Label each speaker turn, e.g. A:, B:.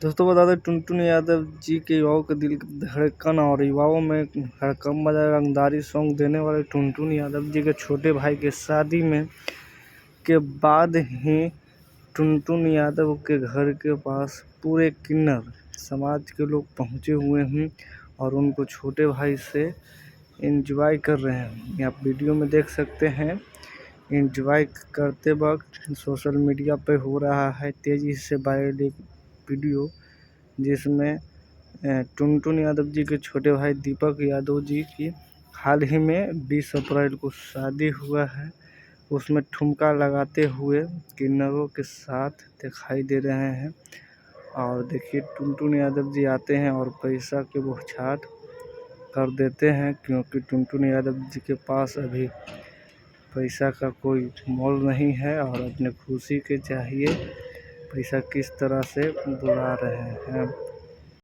A: दोस्तों बता दें, टुनटुन यादव जी के युवाओं के दिल की धड़कन और युवाओं में हड़कंप मचा रंगदारी सॉन्ग देने वाले टुनटुन यादव जी के छोटे भाई की शादी में के बाद ही टुनटुन यादव के घर के पास पूरे किन्नर समाज के लोग पहुंचे हुए हैं और उनको छोटे भाई से एंजॉय कर रहे हैं। आप वीडियो में देख सकते हैं, एंजॉय करते वक्त सोशल मीडिया पे हो रहा है तेज़ी से वायरल एक वीडियो, जिसमें टुनटुन यादव जी के छोटे भाई दीपक यादव जी की हाल ही में 20 अप्रैल को शादी हुआ है। उसमें ठुमका लगाते हुए किन्नरों के साथ दिखाई दे रहे हैं। और देखिए, टुनटुन यादव जी आते हैं और पैसा की बौछार कर देते हैं, क्योंकि टुनटुन यादव जी के पास अभी पैसा का कोई मोल नहीं है और अपने खुशी के चाहिए पैसा किस तरह से बुला रहे हैं।